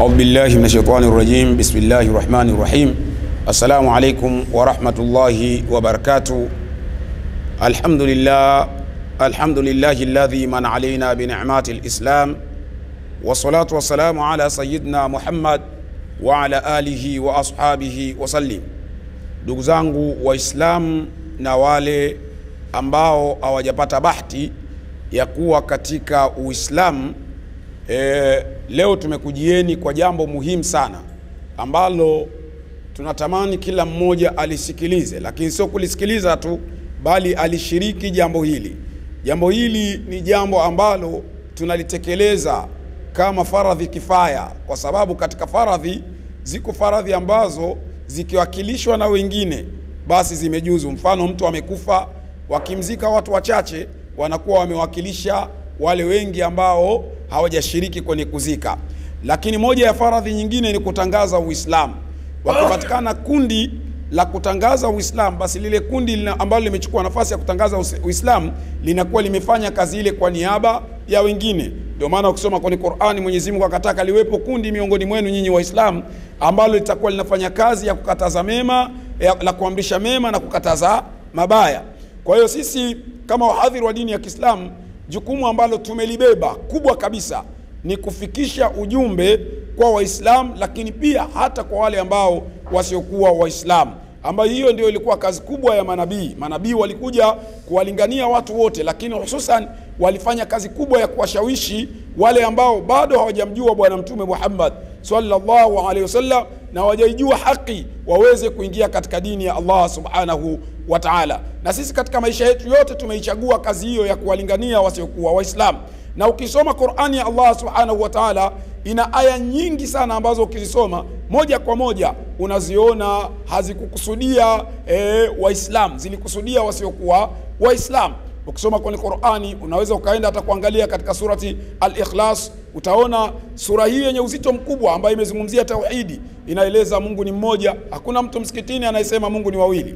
أعوذ بالله من الشيطان الرجيم. بسم الله الرحمن الرحيم. السلام عليكم ورحمة الله وبركاته. الحمد لله الذي من علينا بنعمات الإسلام، والصلاة والسلام على سيدنا محمد وعلى آله وأصحابه وسلم. Ndugu zangu Waislamu na wale ambao hawajapata bahati ya kuwa katika Uislamu, leo tumekujieni kwa jambo muhimu sana ambalo tunatamani kila mmoja alisikilize, lakini sio kulisikiliza tu bali alishiriki jambo hili. Jambo hili ni jambo ambalo tunalitekeleza kama faradhi kifaya, kwa sababu katika faradhi ziko faradhi ambazo zikiwakilishwa na wengine basi zimejuzu. Mfano, mtu amekufa, wakimzika watu wachache wanakuwa wamewakilisha wale wengi ambao hawajashiriki kwenye kuzika. Lakini moja ya faradhi nyingine ni kutangaza Uislamu. Wakipatikana kundi la kutangaza Uislamu, basi lile kundi ambalo limechukua nafasi ya kutangaza Uislamu linakuwa limefanya kazi ile kwa niaba ya wengine. Ndio maana ukisoma kwenye Qur'ani, Mwenyezi Mungu akataka liwepo kundi miongoni mwenu nyinyi Waislamu ambalo litakuwa linafanya kazi ya kukataza mema, la kuamrisha mema na kukataza mabaya. Kwa hiyo sisi kama wahadhiri wa dini ya Kiislamu, jukumu ambalo tumelibeba kubwa kabisa ni kufikisha ujumbe kwa Waislamu, lakini pia hata kwa wale ambao wasiokuwa Waislamu, ambayo hiyo ndio ilikuwa kazi kubwa ya manabii. Manabii walikuja kuwalingania watu wote, lakini hususan walifanya kazi kubwa ya kuwashawishi wale ambao bado hawajamjua Bwana Mtume Muhammad sallallahu alaihi wasallam na hawajajua haki, waweze kuingia katika dini ya Allah subhanahu wa ta'ala. Na sisi katika maisha yetu yote tumeichagua kazi hiyo ya kuwalingania wasiokuwa Waislamu. Na ukisoma Qur'ani ya Allah subhanahu wa ta'ala, ina aya nyingi sana ambazo ukizisoma moja kwa moja unaziona hazikukusudia Waislamu, zilikusudia wasiokuwa Waislamu. Ukisoma kwenye Qur'ani unaweza ukaenda hata kuangalia katika surati Al-Ikhlas, utaona sura hii yenye uzito mkubwa ambayo imezungumzia tauhidi, inaeleza Mungu ni mmoja. Hakuna mtu msikitini anayesema Mungu ni wawili.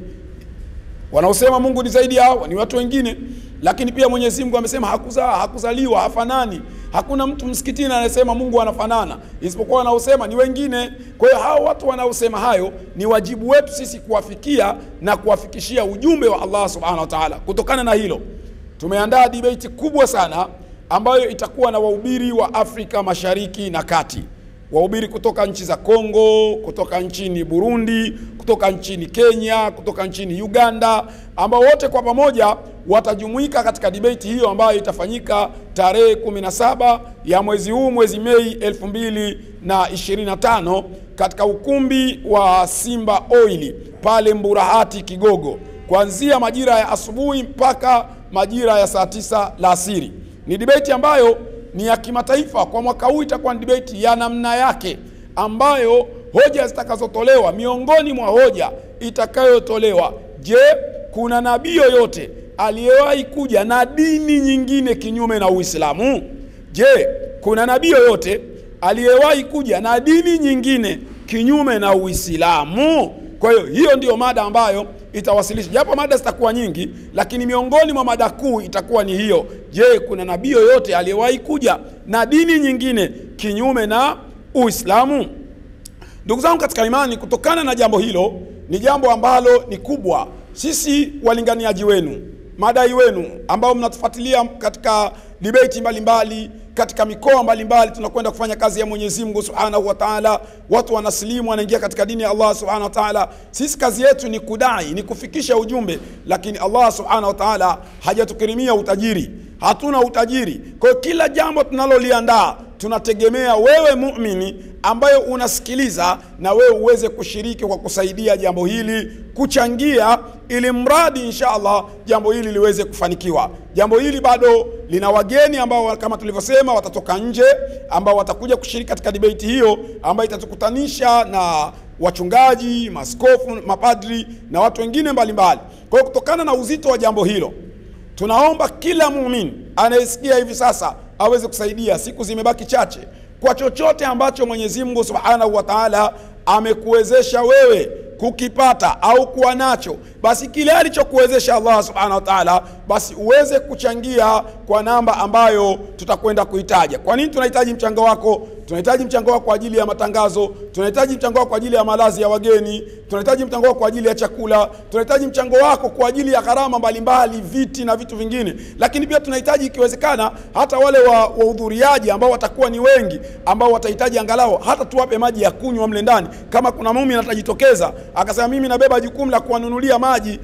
Wanaosema Mungu ni zaidi hao ni watu wengine. Lakini pia Mwenyezi Mungu amesema hakuzaa, hakuzaliwa, hafanani. Hakuna mtu msikitini anayesema Mungu anafanana, isipokuwa wanaosema ni wengine. Kwa hiyo hao watu wanaosema hayo ni wajibu wetu sisi kuwafikia na kuwafikishia ujumbe wa Allah subhanahu wa ta'ala. Kutokana na hilo, tumeandaa debate kubwa sana ambayo itakuwa na wahubiri wa Afrika Mashariki na Kati. Wahubiri kutoka nchi za Kongo, kutoka nchini Burundi, kutoka nchini Kenya, kutoka nchini Uganda, ambao wote kwa pamoja watajumuika katika debate hiyo ambayo itafanyika tarehe 17 ya mwezi huu, mwezi Mei 2025 katika ukumbi wa Simba Oil pale Mburahati Kigogo, kuanzia majira ya asubuhi mpaka majira ya saa 9 la asiri. Ni debate ambayo ni ya kimataifa. Kwa mwaka huu itakuwa ni debate ya namna yake, ambayo hoja zitakazotolewa, miongoni mwa hoja itakayotolewa, je, kuna nabii yoyote aliyewahi kuja na dini nyingine kinyume na Uislamu? Je, kuna nabii yoyote aliyewahi kuja na dini nyingine kinyume na Uislamu? Kwa hiyo hiyo ndio mada ambayo itawasilisha, japo mada zitakuwa nyingi, lakini miongoni mwa mada kuu itakuwa ni hiyo. Je, kuna nabii yoyote aliyewahi kuja na dini nyingine kinyume na Uislamu? Ndugu zangu katika imani, kutokana na jambo hilo, ni jambo ambalo ni kubwa, sisi walinganiaji wenu, madai wenu ambao mnatufuatilia katika debate mbalimbali katika mikoa mbalimbali, tunakwenda kufanya kazi ya Mwenyezi Mungu Subhanahu wa Ta'ala. Watu wanaslimu, wanaingia katika dini ya Allah Subhanahu wa Ta'ala. Sisi kazi yetu ni kudai, ni kufikisha ujumbe, lakini Allah Subhanahu wa Ta'ala hajatukirimia utajiri. Hatuna utajiri. Kwa kila jambo tunaloliandaa tunategemea wewe muumini ambayo unasikiliza, na wewe uweze kushiriki kwa kusaidia jambo hili, kuchangia, ili mradi inshallah jambo hili liweze kufanikiwa. Jambo hili bado lina wageni ambao kama tulivyosema watatoka nje, ambao watakuja kushiriki katika debate hiyo ambayo itatukutanisha na wachungaji, maskofu, mapadri na watu wengine mbalimbali. Kwa hiyo kutokana na uzito wa jambo hilo, tunaomba kila muumini anayesikia hivi sasa aweze kusaidia. Siku zimebaki chache, kwa chochote ambacho Mwenyezi Mungu Subhanahu wa Ta'ala amekuwezesha wewe kukipata au kuwa nacho, basi kile alichokuwezesha Allah Subhanahu wa Ta'ala basi uweze kuchangia kwa namba ambayo tutakwenda kuitaja. Kwa nini tunahitaji mchango wako? Tunahitaji mchango wako kwa ajili ya matangazo, tunahitaji mchango wako kwa ajili ya malazi ya wageni, tunahitaji mchango wako kwa ajili ya chakula, tunahitaji mchango wako kwa ajili ya gharama mbalimbali, viti na vitu vingine. Lakini pia tunahitaji ikiwezekana hata wale wahudhuriaji ambao watakuwa ni wengi, ambao watahitaji angalau hata tuwape maji ya kunywa mle ndani. Kama kuna muumini atajitokeza akasema mimi nabeba jukumu la kuwanunulia maji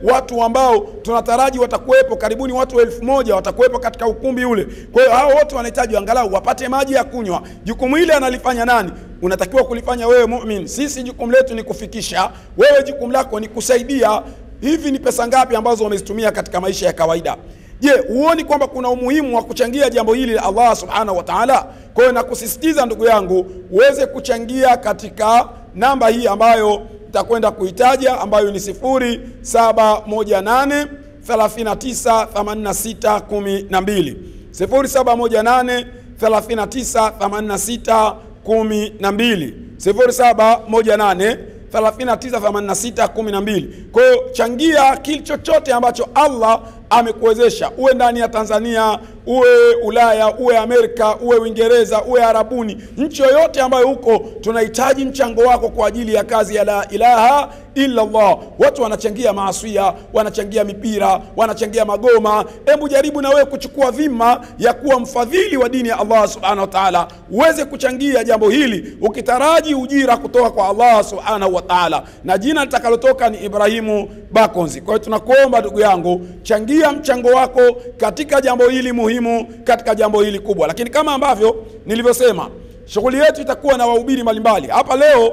watu ambao tunataraji watakuwepo karibuni watu 1000 watakuwepo katika ukumbi ule. Kwa hiyo hao wote wanahitaji angalau wapate maji ya kunywa. Jukumu hili analifanya nani? Unatakiwa kulifanya wewe muumini. Sisi jukumu letu ni kufikisha, wewe jukumu lako ni kusaidia. Hivi ni pesa ngapi ambazo wamezitumia katika maisha ya kawaida? Je, huoni kwamba kuna umuhimu wa kuchangia jambo hili la Allah subhanahu wa ta'ala? Kwa hiyo nakusisitiza ndugu yangu uweze kuchangia katika namba hii ambayo nitakwenda kuitaja, ambayo ni 0718 39 86 12 0718 39 86 12 0718 39 86 12. Kwa hiyo changia kile chochote ambacho Allah amekuwezesha, uwe ndani ya Tanzania, uwe Ulaya, uwe Amerika, uwe Uingereza, uwe Arabuni, nchi yoyote ambayo huko, tunahitaji mchango wako kwa ajili ya kazi ya la ilaha illa Allah. Watu wanachangia maasiya, wanachangia mipira, wanachangia magoma. Hebu jaribu na wewe kuchukua dhima ya kuwa mfadhili wa dini ya Allah subhanahu wa ta'ala, uweze kuchangia jambo hili ukitaraji ujira kutoka kwa Allah subhanahu wa ta'ala, na jina litakalotoka ni Ibrahimu Bakonzi. Kwa hiyo tunakuomba ndugu yangu, changia mchango wako katika jambo hili muhimu, katika jambo hili kubwa. Lakini kama ambavyo nilivyosema, shughuli yetu itakuwa na wahubiri mbalimbali. Hapa leo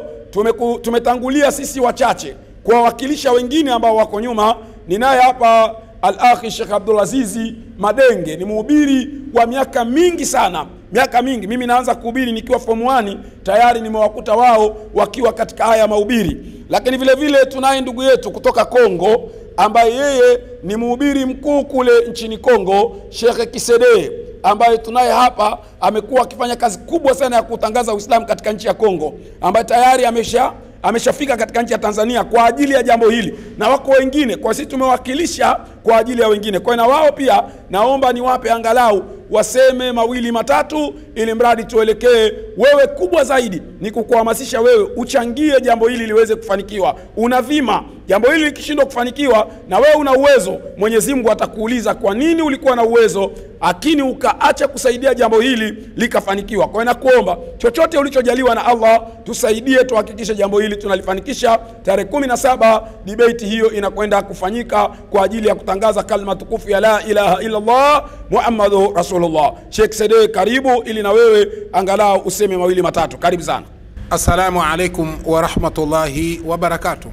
tumetangulia sisi wachache kuwawakilisha wengine ambao wako nyuma. Ninaye hapa al-akhi Sheikh Abdulazizi Madenge, ni mhubiri wa miaka mingi sana, miaka mingi. Mimi naanza kuhubiri nikiwa form 1, tayari nimewakuta wao wakiwa katika haya mahubiri. Lakini vile vile tunaye ndugu yetu kutoka Kongo ambaye yeye ni mhubiri mkuu kule nchini Kongo, Sheikh Kisede, ambaye tunaye hapa, amekuwa akifanya kazi kubwa sana ya kutangaza Uislamu katika nchi ya Kongo, ambaye tayari ameshafika katika nchi ya Tanzania kwa ajili ya jambo hili, na wako wengine. Kwa sisi tumewakilisha kwa ajili ya wengine. Kwa na wao pia naomba niwape angalau waseme mawili matatu, ili mradi tuelekee. Wewe kubwa zaidi ni kukuhamasisha wewe uchangie jambo hili liweze kufanikiwa. Unadhima jambo hili likishindwa kufanikiwa, na wewe una uwezo, Mwenyezi Mungu atakuuliza kwa nini ulikuwa na uwezo lakini ukaacha kusaidia jambo hili likafanikiwa. Kwa hiyo nakuomba chochote ulichojaliwa na Allah tusaidie, tuhakikishe jambo hili tunalifanikisha. Tarehe 17 debate hiyo inakwenda kufanyika kwa ajili ya kutangaza kalima tukufu ya la ilaha illa Allah Muhammadur Rasulullah. Sheikh Sede, karibu ili na wewe angalau useme mawili matatu. Karibu sana. Assalamu alaikum wa rahmatullahi wa barakatuh.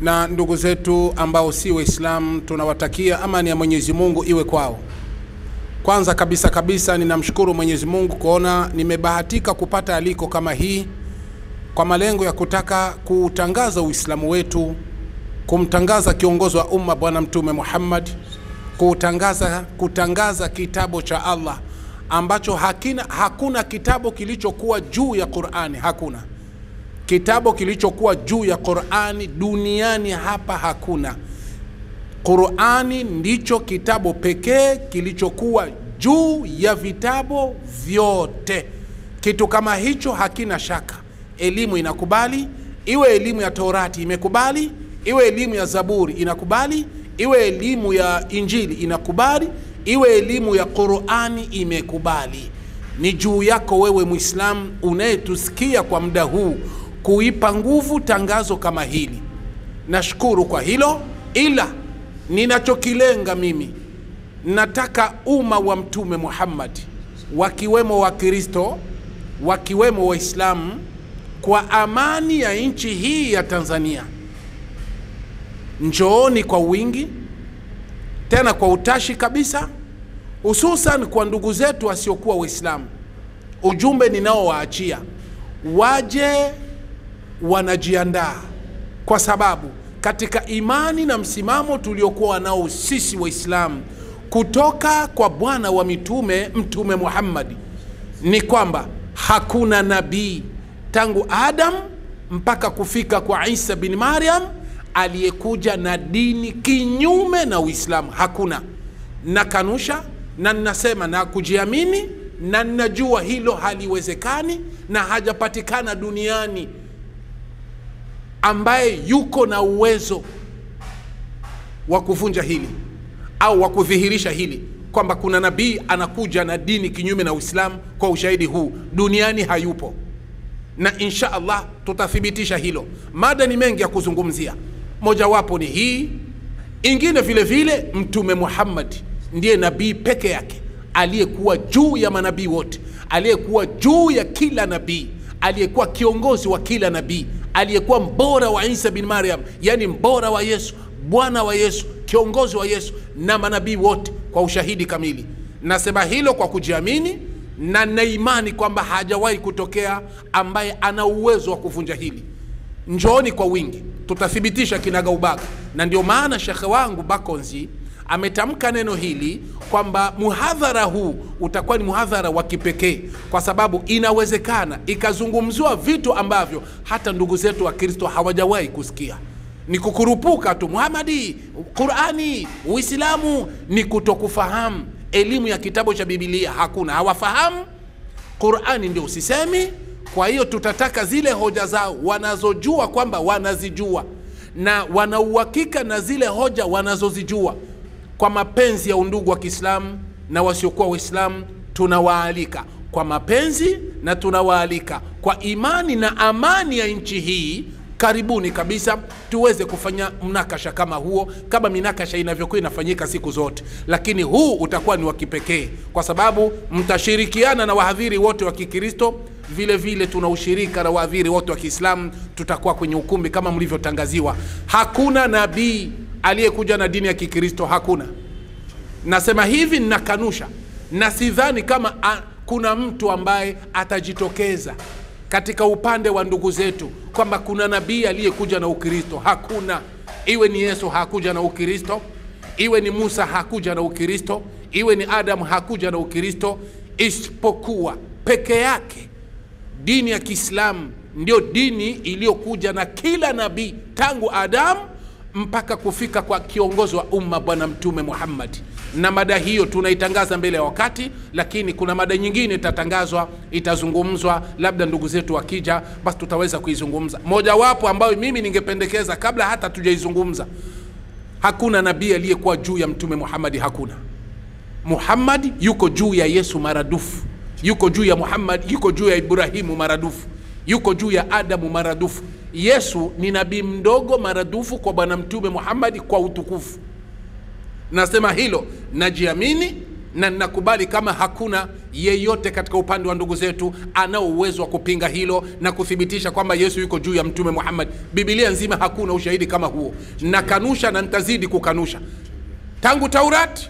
Na ndugu zetu ambao si Waislamu, tunawatakia amani ya Mwenyezi Mungu iwe kwao. Kwanza kabisa ninamshukuru Mwenyezi Mungu kuona nimebahatika kupata aliko kama hii, kwa malengo ya kutaka kutangaza Uislamu wetu, kumtangaza kiongozi wa umma Bwana Mtume Muhammad, kutangaza kitabu cha Allah ambacho hakuna kitabu kilichokuwa juu ya Qur'ani. Hakuna kitabu kilichokuwa juu ya Qur'ani duniani hapa, hakuna. Qur'ani ndicho kitabu pekee kilichokuwa juu ya vitabu vyote. Kitu kama hicho hakina shaka. Elimu inakubali, iwe elimu ya Taurati imekubali, iwe elimu ya Zaburi inakubali, iwe elimu ya Injili inakubali, iwe elimu ya Qur'ani imekubali. Ni juu yako wewe Muislamu unayetusikia kwa muda huu kuipa nguvu tangazo kama hili. Nashukuru kwa hilo, ila ninachokilenga mimi, nataka umma wa Mtume Muhammad, wakiwemo wa Kristo, wakiwemo Waislamu, kwa amani ya nchi hii ya Tanzania, njooni kwa wingi, tena kwa utashi kabisa, hususan kwa ndugu zetu wasiokuwa Waislamu. Ujumbe ninao waachia, waje wanajiandaa, kwa sababu katika imani na msimamo tuliokuwa nao sisi Waislamu kutoka kwa bwana wa mitume Mtume Muhammad ni kwamba hakuna nabii tangu Adam mpaka kufika kwa Isa bin Maryam aliyekuja na dini kinyume na Uislamu. Hakuna. Nakanusha na ninasema na kujiamini na ninajua hilo haliwezekani na hajapatikana duniani ambaye yuko na uwezo wa kuvunja hili au wa kudhihirisha hili kwamba kuna nabii anakuja na dini kinyume na Uislamu. Kwa ushahidi huu duniani hayupo, na insha Allah tutathibitisha hilo. Mada ni mengi ya kuzungumzia, mojawapo ni hii. Ingine vile vile, Mtume Muhammad ndiye nabii peke yake aliyekuwa juu ya manabii wote, aliyekuwa juu ya kila nabii, aliyekuwa kiongozi wa kila nabii, aliyekuwa mbora wa Isa bin Maryam, yani mbora wa Yesu, bwana wa Yesu, kiongozi wa Yesu na manabii wote, kwa ushahidi kamili. Nasema hilo kwa kujiamini na na imani kwamba hajawahi kutokea ambaye ana uwezo wa kuvunja hili. Njooni kwa wingi, tutathibitisha kinaga ubaga. Na ndio maana shekhe wangu Bakonzi ametamka neno hili kwamba muhadhara huu utakuwa ni muhadhara wa kipekee, kwa sababu inawezekana ikazungumzwa vitu ambavyo hata ndugu zetu wa Kristo hawajawahi kusikia. Ni kukurupuka tu, Muhammadi, Qur'ani, Uislamu, ni kutokufahamu elimu ya kitabu cha Biblia. Hakuna, hawafahamu Qur'ani, ndio usisemi. Kwa hiyo tutataka zile hoja zao wanazojua kwamba wanazijua na wanauhakika na zile hoja wanazozijua, kwa mapenzi ya undugu wa Kiislamu na wasiokuwa Waislamu tunawaalika kwa mapenzi na tunawaalika kwa imani na amani ya nchi hii. Karibuni kabisa tuweze kufanya mnakasha kama huo, kama minakasha inavyokuwa inafanyika siku zote, lakini huu utakuwa ni wa kipekee kwa sababu mtashirikiana na wahadhiri wote wa Kikristo. Vile vile tuna ushirika na wahadhiri wote wa Kiislamu, tutakuwa kwenye ukumbi kama mlivyotangaziwa. Hakuna nabii aliyekuja na dini ya Kikristo, hakuna. Nasema hivi, ninakanusha na sidhani kama kuna mtu ambaye atajitokeza katika upande wa ndugu zetu kwamba kuna nabii aliyekuja na Ukristo. Hakuna. Iwe ni Yesu hakuja na Ukristo, iwe ni Musa hakuja na Ukristo, iwe ni Adam hakuja na Ukristo, isipokuwa peke yake dini ya Kiislamu ndio dini iliyokuja na kila nabii tangu Adam mpaka kufika kwa kiongozi wa umma Bwana Mtume Muhammad. Na mada hiyo tunaitangaza mbele ya wakati, lakini kuna mada nyingine itatangazwa, itazungumzwa, labda ndugu zetu wakija basi tutaweza kuizungumza. Mojawapo ambayo mimi ningependekeza kabla hata tujaizungumza, hakuna nabii aliyekuwa juu ya Mtume Muhammad. Hakuna. Muhammad yuko juu ya Yesu maradufu, yuko juu ya Muhammad, yuko juu ya Ibrahimu maradufu, yuko juu ya Adamu maradufu. Yesu ni nabii mdogo maradufu kwa Bwana Mtume Muhammad kwa utukufu. Nasema hilo, najiamini na nakubali kama hakuna yeyote katika upande wa ndugu zetu ana uwezo wa kupinga hilo na kuthibitisha kwamba Yesu yuko juu ya Mtume Muhammad. Biblia nzima hakuna ushahidi kama huo. Nakanusha na nitazidi kukanusha. Tangu Taurat,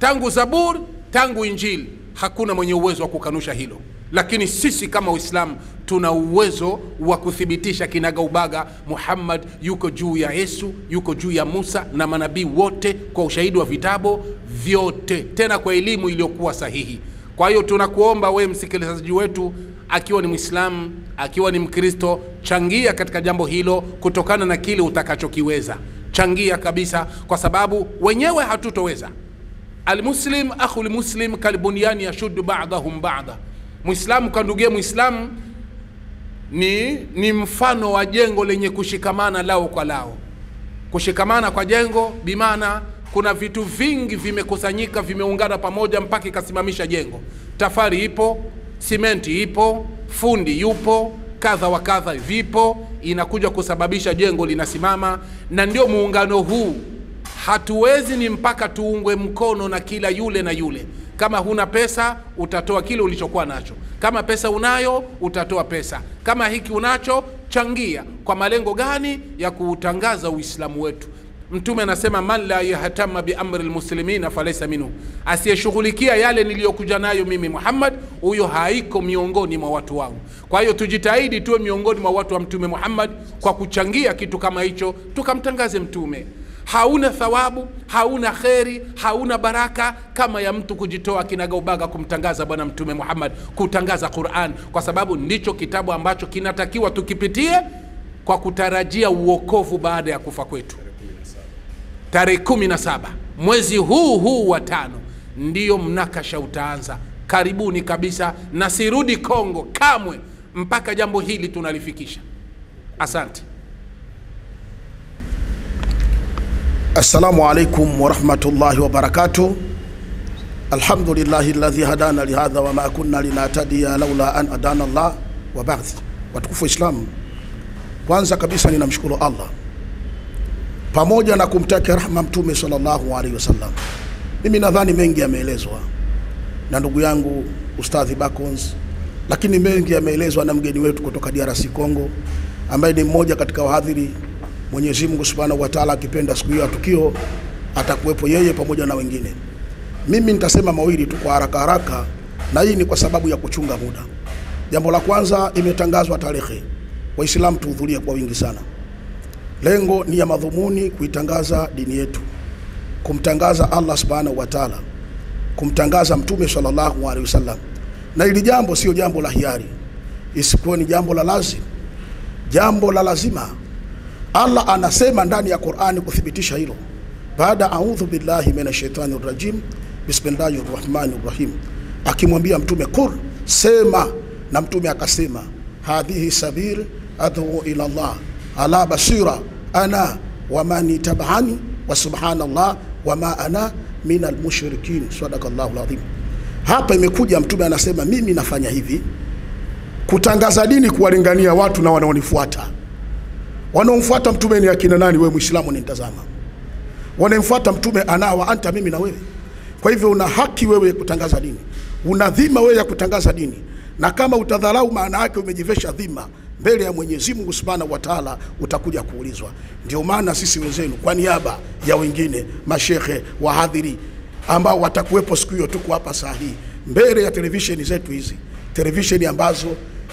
tangu Zabur, tangu Injili, hakuna mwenye uwezo wa kukanusha hilo. Lakini sisi kama Uislamu tuna uwezo wa kuthibitisha kinaga ubaga Muhammad yuko juu ya Yesu, yuko juu ya Musa na manabii wote kwa ushahidi wa vitabu vyote, tena kwa elimu iliyokuwa sahihi. Kwa hiyo tunakuomba we msikilizaji wetu, akiwa ni Muislamu, akiwa ni Mkristo, changia katika jambo hilo kutokana na kile utakachokiweza. Changia kabisa, kwa sababu wenyewe hatutoweza. Al-Muslim akhul muslim kalbunyani yashuddu ba'dahum ba'da. Muislamu kandugie Muislamu ni mfano wa jengo lenye kushikamana lao kwa lao. Kushikamana kwa jengo bimaana kuna vitu vingi vimekusanyika, vimeungana pamoja mpaka ikasimamisha jengo. Tafari ipo, simenti ipo, fundi yupo, kadha wa kadha vipo, inakuja kusababisha jengo linasimama. Na ndio muungano huu. Hatuwezi ni mpaka tuungwe mkono na kila yule na yule. Kama huna pesa utatoa kile ulichokuwa nacho, kama pesa unayo utatoa pesa, kama hiki unacho changia. Kwa malengo gani? Ya kuutangaza Uislamu wetu. Mtume anasema man la yahtama bi amri almuslimina falaysa minhu, asiyeshughulikia yale niliyokuja nayo mimi Muhammad, huyo haiko miongoni mwa watu wangu. Kwa hiyo tujitahidi tuwe miongoni mwa watu wa Mtume Muhammad kwa kuchangia kitu kama hicho, tukamtangaze Mtume. Hauna thawabu, hauna kheri, hauna baraka kama ya mtu kujitoa kinagaubaga kumtangaza Bwana Mtume Muhammad, kutangaza Qur'an, kwa sababu ndicho kitabu ambacho kinatakiwa tukipitie kwa kutarajia uokovu baada ya kufa kwetu. Tarehe 17 mwezi huu wa 5 ndiyo mnakasha utaanza. Karibuni kabisa, na sirudi Kongo kamwe mpaka jambo hili tunalifikisha. Asante. Assalamu alaikum wa rahmatullahi wa barakatuh. Alhamdulillahi alladhi hadana lihadha wa ma kunna linahtadiya laula an hadana Allah wa ba'd. Watukufu Islam, kwanza kabisa ninamshukuru Allah pamoja na kumtakia rahma Mtume sallallahu alaihi wasallam. Mimi nadhani mengi yameelezwa na ndugu yangu Ustadhi Bakons, lakini mengi yameelezwa na mgeni wetu kutoka DRC Congo ambaye ni mmoja katika wahadhiri. Mwenyezi Mungu Subhanahu wa Ta'ala akipenda siku hiyo tukio atakuwepo yeye pamoja na wengine. Mimi nitasema mawili tu kwa haraka haraka, na hii ni kwa sababu ya kuchunga muda. Jambo la kwanza, imetangazwa tarehe. Waislamu tuhudhurie kwa wingi sana. Lengo ni ya madhumuni kuitangaza dini yetu, kumtangaza Allah Subhanahu wa Ta'ala, kumtangaza Mtume sallallahu alaihi wasallam. Na hili jambo sio jambo la hiari, isipokuwa ni jambo la lazima, jambo la lazima. Allah anasema ndani ya Qur'ani kuthibitisha hilo. Baada a'udhu billahi minash shaitani rajim, bismillahir rahmanir rahim, akimwambia Mtume qur, sema, na Mtume akasema hadhihi sabil ad'u ila Allah ala basira ana wa man tabani wa subhanallah wa ma ana minal mushrikin. Sadaqallahu alazim. Hapa imekuja Mtume anasema mimi nafanya hivi kutangaza dini, kuwalingania watu na wanaonifuata. Wanaomfuata Mtume ni akina nani? Wewe Muislamu nitazama. Wanaomfuata Mtume ana wa anta, mimi na wewe. Kwa hivyo una haki wewe kutangaza dini, una dhima wewe ya kutangaza dini, na kama utadharau maana yake umejivesha dhima mbele ya Mwenyezi Mungu Subhanahu wa Ta'ala, utakuja kuulizwa. Ndio maana sisi wenzenu kwa niaba ya wengine mashehe wahadhiri ambao watakuwepo siku hiyo, tuko hapa saa hii mbele ya televisheni zetu hizi, televisheni ambazo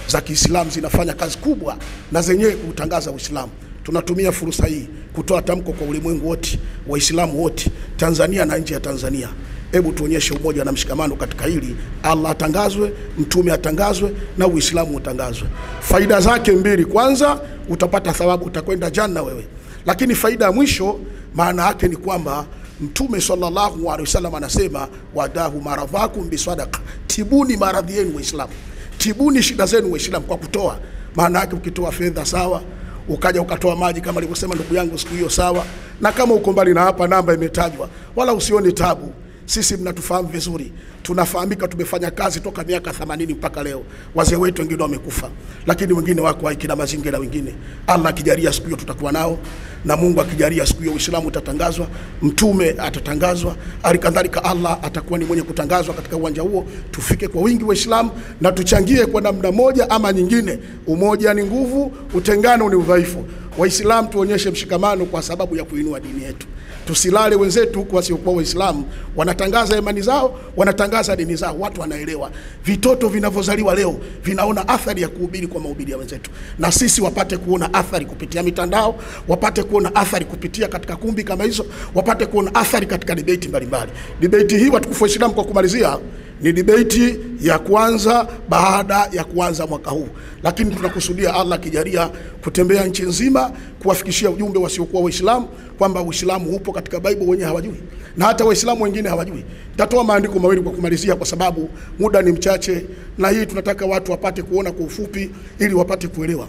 za Kiislamu zinafanya kazi kubwa na zenyewe kutangaza Uislamu. Tunatumia fursa hii kutoa tamko kwa ulimwengu wote, Waislamu wote, Tanzania na nje ya Tanzania. Hebu tuonyeshe umoja na mshikamano katika hili. Allah atangazwe, Mtume atangazwe, na Uislamu utangazwe. Faida zake mbili: kwanza, utapata thawabu, utakwenda janna wewe. Lakini faida ya mwisho maana yake ni kwamba Mtume sallallahu alaihi wasallam anasema wadahu maradhakum bisadaqa, tibuni maradhi yenu Waislamu, tibuni shida zenu Waislamu kwa kutoa. Maana yake ukitoa fedha sawa, ukaja ukatoa maji kama alivyosema ndugu yangu siku hiyo sawa, na kama uko mbali na hapa namba imetajwa, wala usione tabu. Sisi mnatufahamu vizuri, tunafahamika, tumefanya kazi toka miaka 80 mpaka leo. Wazee wetu wengine wamekufa, lakini wengine wako hai kina mazingira wengine. Allah akijalia siku hiyo tutakuwa nao, na Mungu akijalia siku hiyo Uislamu utatangazwa, Mtume atatangazwa, alikadhalika Allah atakuwa ni mwenye kutangazwa katika uwanja huo. Tufike kwa wingi Waislamu na tuchangie kwa namna moja ama nyingine. Umoja ni nguvu, utengano ni udhaifu. Waislamu tuonyeshe mshikamano kwa sababu ya kuinua dini yetu. Tusilale wenzetu huko wasiokuwa Waislamu wanatangaza imani zao, wanatangaza dini zao, watu wanaelewa. Vitoto vinavyozaliwa leo vinaona athari ya kuhubiri kwa mahubiri ya wenzetu, na sisi wapate kuona athari kupitia mitandao, wapate kuona athari kupitia katika kumbi kama hizo, wapate kuona athari katika debate mbalimbali. Debate hii watukufu Waislamu, kwa kumalizia, ni debate ya kwanza baada ya kuanza mwaka huu, lakini tunakusudia Allah kijalia kutembea nchi nzima kuwafikishia ujumbe wasiokuwa Waislamu kwamba Uislamu upo katika Bible, wenyewe hawajui na hata Waislamu wengine hawajui. Nitatoa maandiko mawili kwa kumalizia kwa sababu muda ni mchache, na hii tunataka watu wapate kuona kwa ufupi ili wapate kuelewa.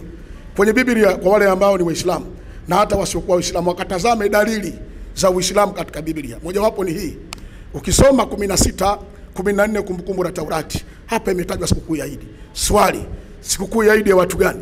Kwenye Biblia, kwa wale ambao ni Waislamu na hata wasiokuwa Waislamu, wakatazame dalili za Uislamu katika Biblia. Moja wapo ni hii. Ukisoma 16:14 Kumbukumbu la Taurati, hapa imetajwa sikukuu ya Eid. Swali, sikukuu ya Eid ya watu gani?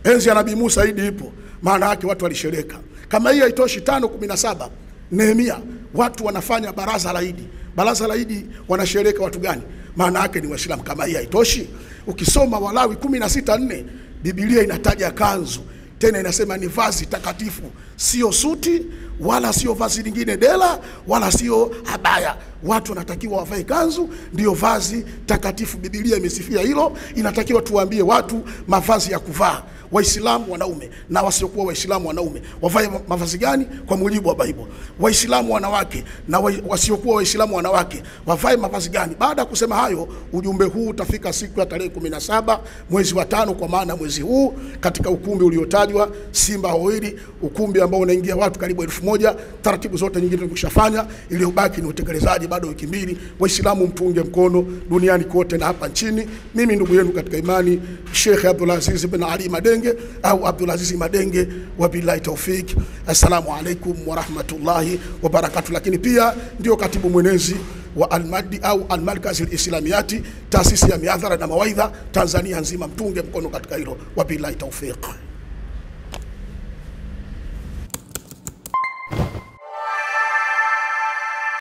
Enzi ya Nabii Musa Eid ipo, maana yake watu walishereka. Kama hii haitoshi, 5:17 Nehemia, watu wanafanya baraza la Eid. Baraza la Eid wanashereka watu gani? Maana yake ni Waislamu. Kama hii haitoshi, ukisoma Walawi 16:4 Biblia inataja kanzu, tena inasema ni vazi takatifu, sio suti wala sio vazi lingine dela, wala sio abaya. Watu wanatakiwa wavae kanzu, ndio vazi takatifu. Biblia imesifia hilo. Inatakiwa tuwaambie watu mavazi ya kuvaa. Waislamu wanaume na wasiokuwa Waislamu wanaume wavae mavazi gani kwa mujibu wa Bible. Waislamu wanawake na wasiokuwa Waislamu wanawake wavae mavazi gani. Baada ya kusema hayo, ujumbe huu utafika siku ya tarehe 17 mwezi wa 5, kwa maana mwezi huu, katika ukumbi uliotajwa Simba Oili, ukumbi ambao unaingia watu karibu 1000. Taratibu zote nyingine tumeshafanya, iliyobaki ni utekelezaji, bado wiki mbili. Waislamu mtuunge mkono duniani kote na hapa nchini. Mimi ndugu yenu katika imani, Sheikh Abdulaziz bin Ali Madenge au Abdulaziz Madenge, wabillahi taufik. Assalamu alaikum wa rahmatullahi wa barakatuh. Lakini pia ndio katibu mwenezi wa Al-Maddi au Al-Markaz Al-Islamiyati, taasisi ya miadhara na mawaidha Tanzania nzima. Mtunge mkono katika hilo, wabillahi taufik.